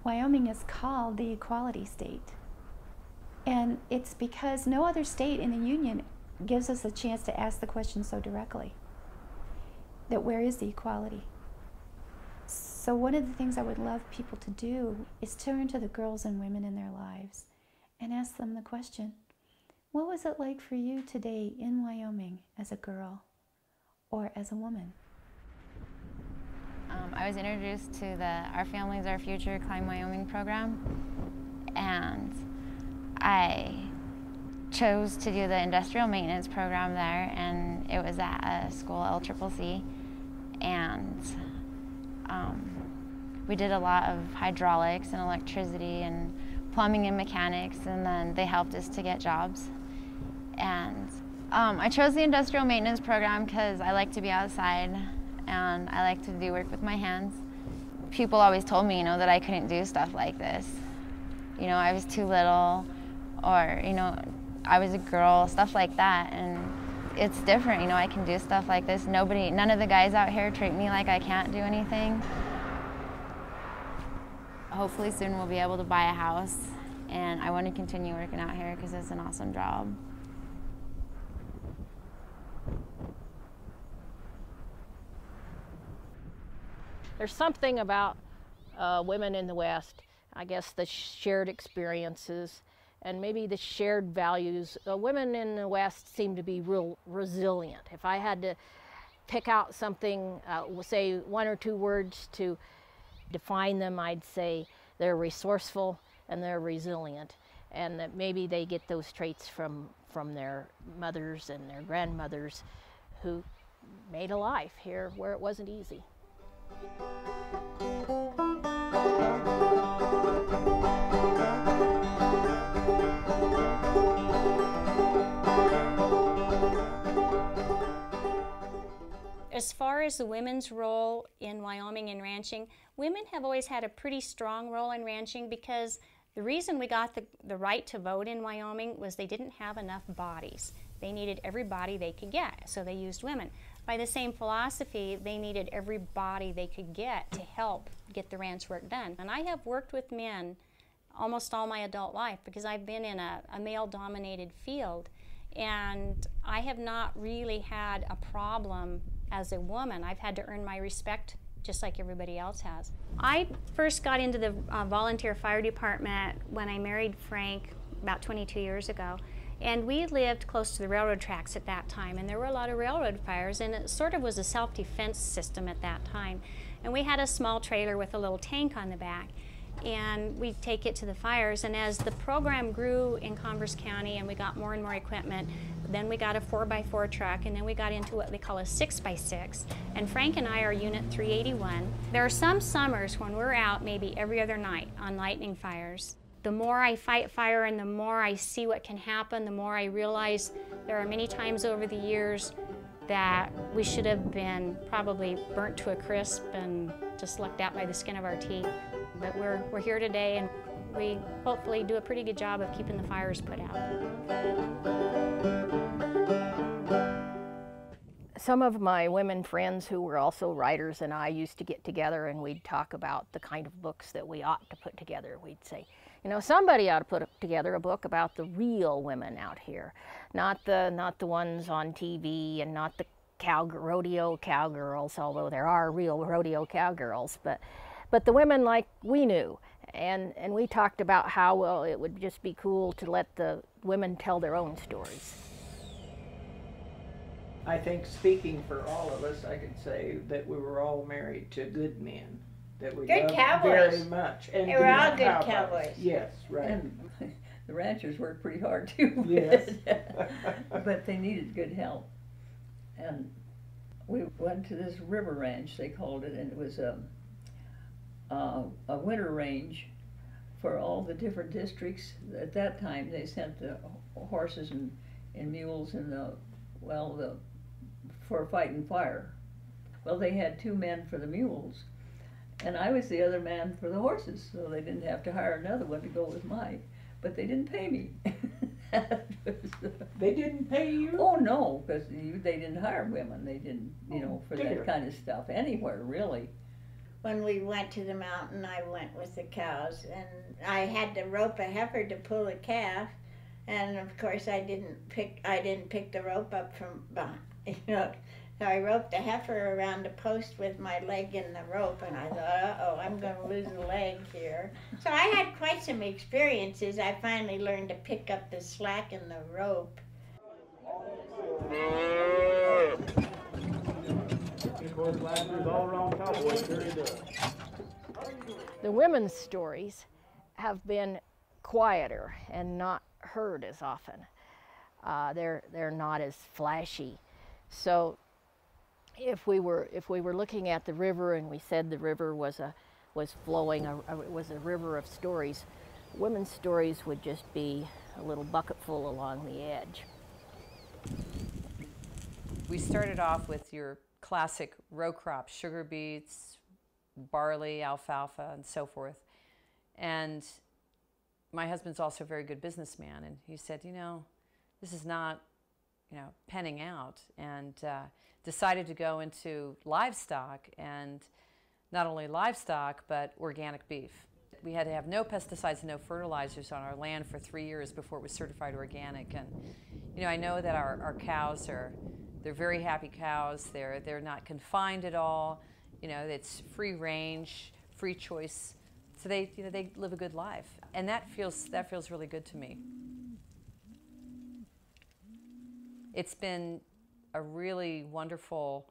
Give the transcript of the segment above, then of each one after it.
Wyoming is called the equality state. And it's because no other state in the Union gives us a chance to ask the question so directly, that where is the equality? So one of the things I would love people to do is turn to the girls and women in their lives and ask them the question, what was it like for you today in Wyoming as a girl or as a woman? I was introduced to the Our Family's Our Future Climb Wyoming program, and I chose to do the industrial maintenance program there, and it was at a school, LCCC, and we did a lot of hydraulics and electricity and plumbing and mechanics, and then they helped us to get jobs. And I chose the industrial maintenance program because I like to be outside and I like to do work with my hands. People always told me, that I couldn't do stuff like this. I was too little, or, I was a girl, stuff like that. And it's different, I can do stuff like this. None of the guys out here treat me like I can't do anything. Hopefully soon we'll be able to buy a house, and I want to continue working out here because it's an awesome job. There's something about women in the West, I guess the shared experiences and maybe the shared values. Women in the West seem to be real resilient. If I had to pick out something, say one or two words to define them, I'd say they're resourceful and they're resilient, and that maybe they get those traits from their mothers and their grandmothers who made a life here where it wasn't easy. As far as the women's role in Wyoming in ranching, women have always had a pretty strong role in ranching because the reason we got the right to vote in Wyoming was they didn't have enough bodies. They needed every body they could get, so they used women. By the same philosophy, they needed every body they could get to help get the ranch work done. And I have worked with men almost all my adult life because I've been in a male-dominated field, and I have not really had a problem as a woman. I've had to earn my respect just like everybody else has. I first got into the volunteer fire department when I married Frank about 22 years ago. And we lived close to the railroad tracks at that time, and there were a lot of railroad fires, and it sort of was a self-defense system at that time. And we had a small trailer with a little tank on the back, and we'd take it to the fires. And as the program grew in Converse County and we got more and more equipment, then we got a 4x4 truck, and then we got into what they call a 6x6. And Frank and I are Unit 381. There are some summers when we're out maybe every other night on lightning fires. The more I fight fire and the more I see what can happen, the more I realize there are many times over the years that we should have been probably burnt to a crisp and just lucked out by the skin of our teeth. But we're here today, and we hopefully do a pretty good job of keeping the fires put out. Some of my women friends who were also writers and I used to get together and we'd talk about the kind of books that we ought to put together. We'd say, somebody ought to put together a book about the real women out here, not the ones on TV and not the rodeo cowgirls, although there are real rodeo cowgirls, but the women like we knew. And we talked about how, well, it would just be cool to let the women tell their own stories. I think speaking for all of us, I could say that we were all married to good men that we good loved cowboys. very much. And they were all good cowboys. Yes, right. And the ranchers worked pretty hard too. Yes. But they needed good help. And we went to this river ranch, they called it, and it was a winter range for all the different districts. At that time, they sent the horses and mules and for fighting fire. Well, they had 2 men for the mules, and I was the other man for the horses, so they didn't have to hire another one to go with mine. But they didn't pay me. They didn't pay you? Oh no, because they didn't hire women. They didn't, for that kind of stuff anywhere really. when we went to the mountain, I went with the cows, and I had to rope a heifer to pull a calf, and of course I didn't pick the rope up from behind, So I roped the heifer around a post with my leg in the rope, and I thought, uh-oh, I'm going to lose a leg here. So I had quite some experiences. I finally learned to pick up the slack in the rope. The women's stories have been quieter and not heard as often. They're not as flashy. So if we were looking at the river and we said the river was flowing, was a river of stories, women's stories would just be a little bucketful along the edge. We started off with your classic row crops, sugar beets, barley, alfalfa, and so forth. And my husband's also a very good businessman, and he said, this is not, penning out, and decided to go into livestock, and not only livestock, but organic beef. We had to have no pesticides and no fertilizers on our land for 3 years before it was certified organic. And, I know that our cows they're very happy cows. They're not confined at all. It's free range, free choice. So they live a good life, and that feels really good to me. It's been a really wonderful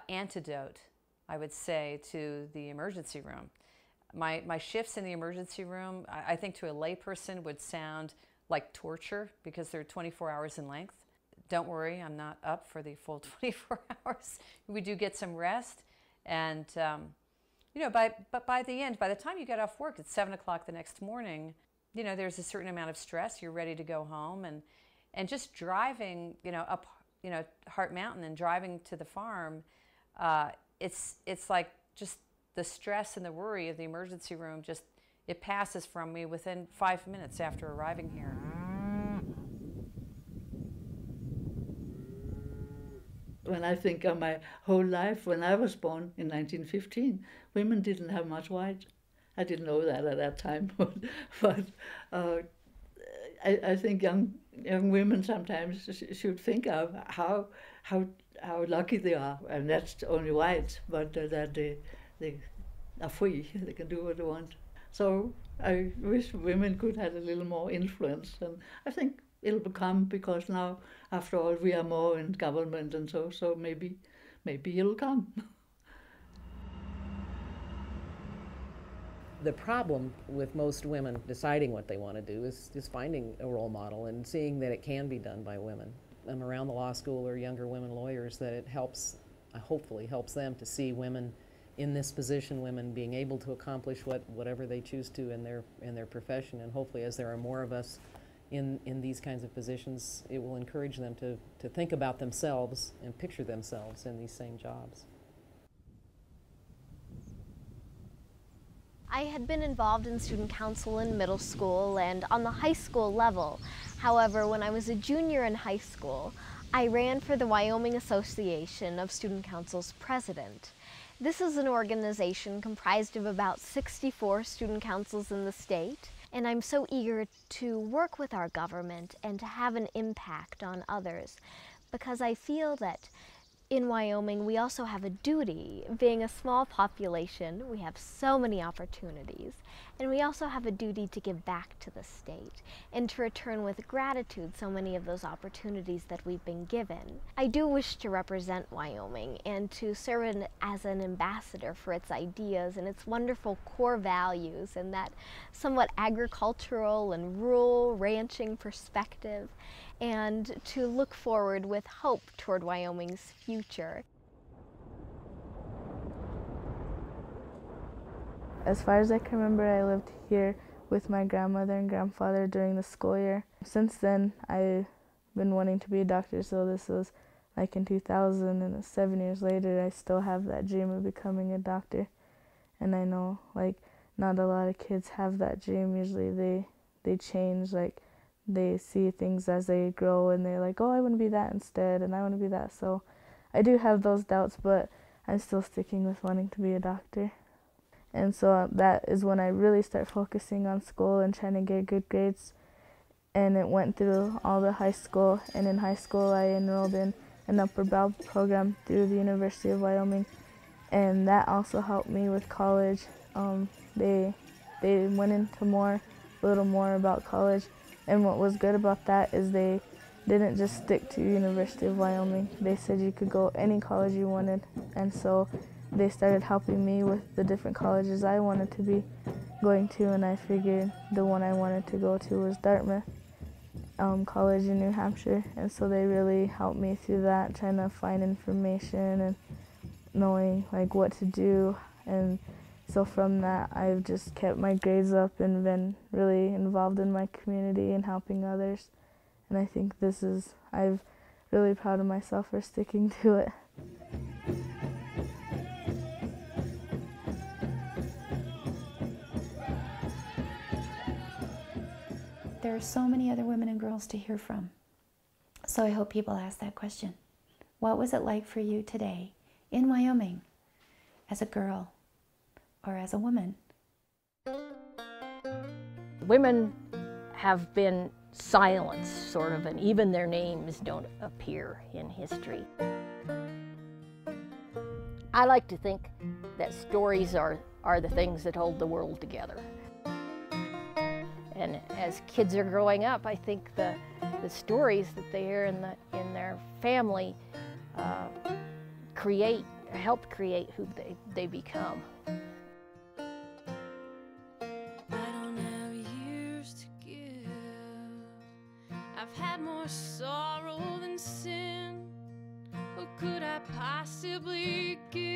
antidote, I would say, to the emergency room. My shifts in the emergency room, I think to a layperson would sound like torture because they're 24 hours in length. Don't worry, I'm not up for the full 24 hours. We do get some rest, and by the end, by the time you get off work at 7 o'clock the next morning, there's a certain amount of stress. You're ready to go home, and just driving, up, Hart Mountain and driving to the farm, it's like just the stress and the worry of the emergency room, it passes from me within 5 minutes after arriving here. When I think of my whole life, when I was born in 1915, women didn't have much right. I didn't know that at that time, but I think young women sometimes should think of how lucky they are, and that's only right, but that they are free. They can do what they want. So I wish women could have a little more influence, and I think it'll become, because now, after all, we are more in government and so maybe it'll come. The problem with most women deciding what they want to do is finding a role model and seeing that it can be done by women. I'm around the law school or younger women lawyers that it helps, hopefully helps them to see women in this position, women being able to accomplish whatever they choose to in their profession, and hopefully as there are more of us in these kinds of positions, it will encourage them to think about themselves and picture themselves in these same jobs. I had been involved in student council in middle school and on the high school level. However, when I was a junior in high school, I ran for the Wyoming Association of Student Council's president. This is an organization comprised of about 64 student councils in the state, and I'm so eager to work with our government and to have an impact on others, because I feel that in Wyoming we also have a duty. Being a small population, we have so many opportunities, and we also have a duty to give back to the state and to return with gratitude so many of those opportunities that we've been given. I do wish to represent Wyoming and to serve as an ambassador for its ideas and its wonderful core values and that somewhat agricultural and rural ranching perspective, and to look forward with hope toward Wyoming's future. As far as I can remember, I lived here with my grandmother and grandfather during the school year. Since then, I've been wanting to be a doctor, so this was like in 2000, and 7 years later, I still have that dream of becoming a doctor. And I know, like, not a lot of kids have that dream. Usually they change, like, they see things as they grow, and they're like, oh, I want to be that instead, and I want to be that. So I do have those doubts, but I'm still sticking with wanting to be a doctor. And so that is when I really start focusing on school and trying to get good grades. And it went through all the high school, and in high school I enrolled in an upper BAL program through the University of Wyoming, and that also helped me with college. They went into a little more about college, and what was good about that is they didn't just stick to University of Wyoming. They said you could go any college you wanted, and so they started helping me with the different colleges I wanted to be going to, and I figured the one I wanted to go to was Dartmouth College in New Hampshire, and so they really helped me through that, trying to find information and knowing like what to do. And so from that I've just kept my grades up and been really involved in my community and helping others, and I think I'm really proud of myself for sticking to it. There are so many other women and girls to hear from. So I hope people ask that question. What was it like for you today in Wyoming as a girl or as a woman? Women have been silenced, sort of, and even their names don't appear in history. I like to think that stories are the things that hold the world together. And as kids are growing up, I think the stories that they hear in their family help create who they become. I don't have years to give. I've had more sorrow than sin. What could I possibly give?